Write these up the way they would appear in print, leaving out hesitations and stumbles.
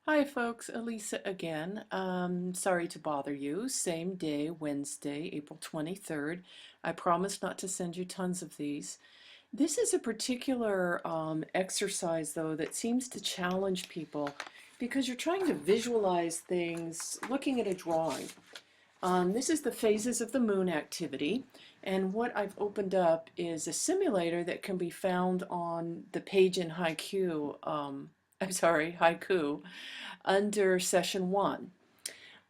Hi folks, Elisa again. Sorry to bother you. Same day, Wednesday, April 23rd. I promise not to send you tons of these. This is a particular exercise though that seems to challenge people because you're trying to visualize things looking at a drawing. This is the phases of the moon activity, and what I've opened up is a simulator that can be found on the page in Haiku under session 1.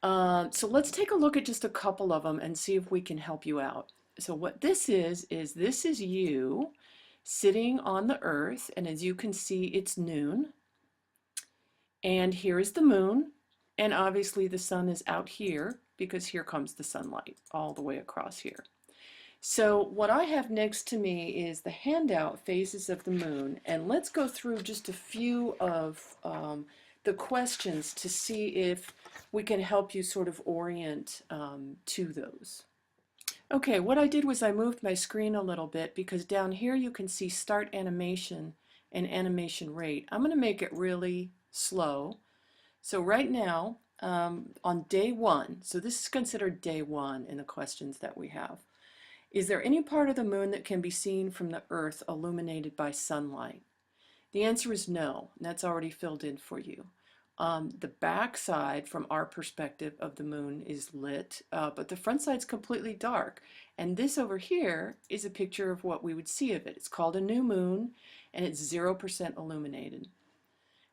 So let's take a look at just a couple of them and see if we can help you out. So what this is this is you sitting on the earth, and as you can see, it's noon. And here is the moon, and obviously the sun is out here because here comes the sunlight all the way across here. So what I have next to me is the handout Phases of the Moon, and let's go through just a few of the questions to see if we can help you sort of orient to those. Okay, what I did was I moved my screen a little bit because down here you can see start animation and animation rate. I'm going to make it really slow. So right now, on day 1, so this is considered day 1 in the questions that we have. Is there any part of the moon that can be seen from the Earth illuminated by sunlight? The answer is no, and that's already filled in for you. The back side, from our perspective of the moon, is lit, but the front side's completely dark. And this over here is a picture of what we would see of it. It's called a new moon, and it's 0% illuminated.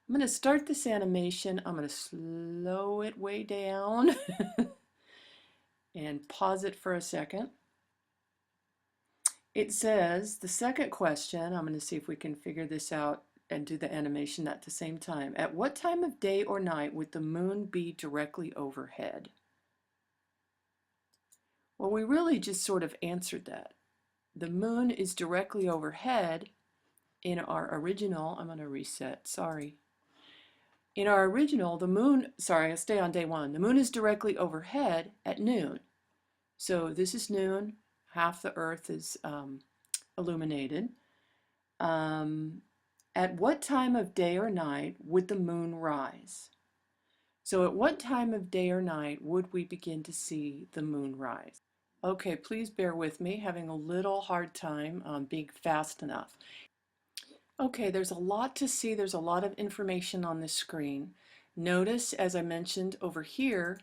I'm going to start this animation. I'm going to slow it way down and pause it for a second. It says, the second question, I'm going to see if we can figure this out and do the animation at the same time. At what time of day or night would the moon be directly overhead? Well, we really just sort of answered that. The moon is directly overhead in our original. I'm going to reset, sorry. In our original, the moon, sorry, I'll stay on day 1. The moon is directly overhead at noon. So this is noon, half the earth is illuminated. At what time of day or night would the moon rise? So at what time of day or night would we begin to see the moon rise? Okay, please bear with me, having a little hard time being fast enough. Okay, there's a lot to see. There's a lot of information on this screen. Notice, as I mentioned over here,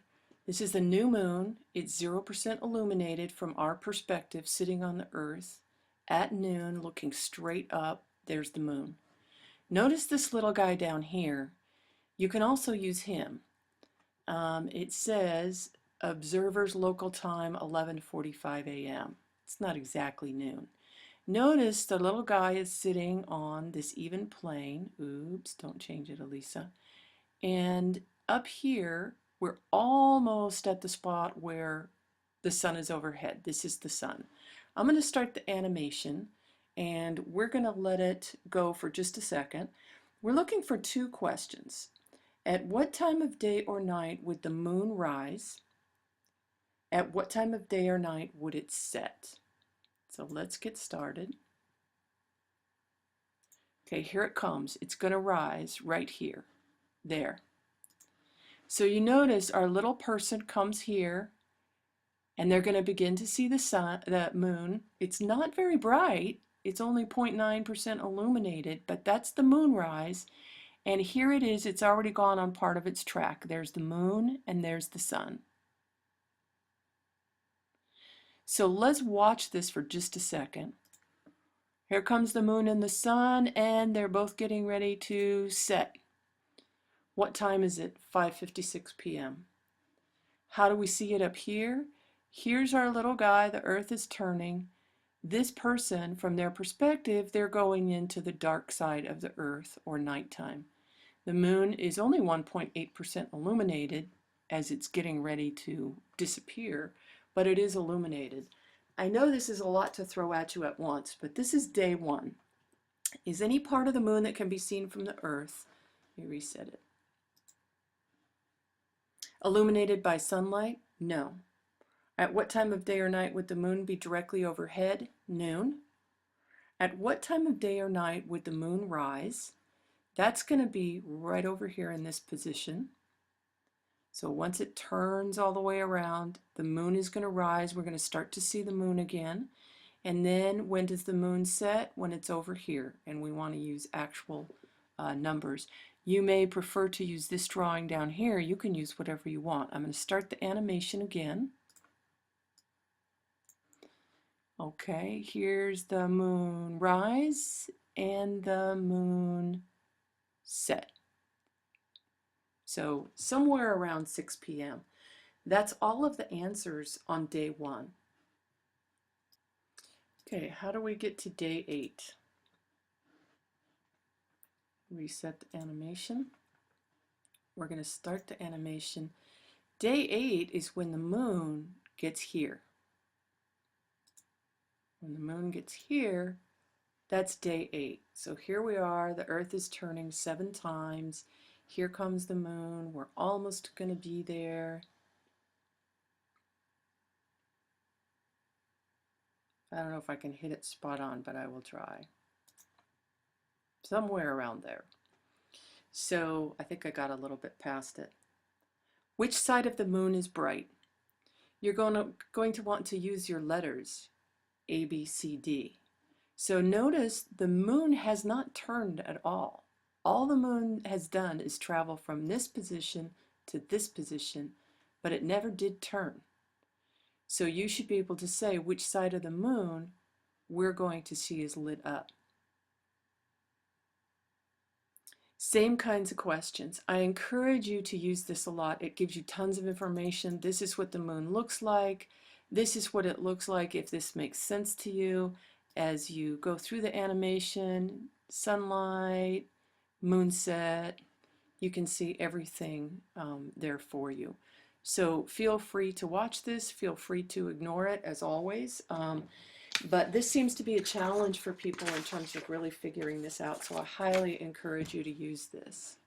this is the new moon. It's 0% illuminated from our perspective, sitting on the earth at noon, looking straight up. There's the moon. Notice this little guy down here. You can also use him. It says observers local time 11:45 a.m. It's not exactly noon. Notice the little guy is sitting on this even plane. Oops, don't change it, Elisa. And up here, we're almost at the spot where the sun is overhead. This is the sun. I'm going to start the animation, and we're going to let it go for just a second. We're looking for 2 questions. At what time of day or night would the moon rise? At what time of day or night would it set? So let's get started. Okay, here it comes. It's going to rise right here. There. So you notice our little person comes here, and they're going to begin to see the sun, the moon. It's not very bright. It's only 0.9% illuminated, but that's the moonrise. And here it is. It's already gone on part of its track. There's the moon and there's the sun. So let's watch this for just a second. Here comes the moon and the sun, and they're both getting ready to set. What time is it? 5:56 p.m. How do we see it up here? Here's our little guy. The earth is turning. This person, from their perspective, they're going into the dark side of the earth, or nighttime. The moon is only 1.8% illuminated as it's getting ready to disappear, but it is illuminated. I know this is a lot to throw at you at once, but this is day 1. Is any part of the moon that can be seen from the earth, let me reset it, illuminated by sunlight? No. At what time of day or night would the moon be directly overhead? Noon. At what time of day or night would the moon rise? That's going to be right over here in this position. So once it turns all the way around, the moon is going to rise. We're going to start to see the moon again. And then when does the moon set? When it's over here, and we want to use actual numbers. You may prefer to use this drawing down here. You can use whatever you want. I'm going to start the animation again. Okay, here's the moon rise and the moon set. So somewhere around 6 p.m. That's all of the answers on day 1. Okay, how do we get to day 8? Reset the animation. We're going to start the animation. Day 8 is when the moon gets here. When the moon gets here, that's day 8. So here we are, the Earth is turning 7 times. Here comes the moon. We're almost going to be there. I don't know if I can hit it spot on, but I will try. Somewhere around there. So I think I got a little bit past it. Which side of the moon is bright? You're going to want to use your letters, A, B, C, D. So notice the moon has not turned at all. All the moon has done is travel from this position to this position, but it never did turn. So you should be able to say which side of the moon we're going to see is lit up. Same kinds of questions. I encourage you to use this a lot. It gives you tons of information. This is what the moon looks like. This is what it looks like if this makes sense to you as you go through the animation, sunlight, moonset. You can see everything there for you. So feel free to watch this. Feel free to ignore it as always. But this seems to be a challenge for people in terms of really figuring this out, so I highly encourage you to use this.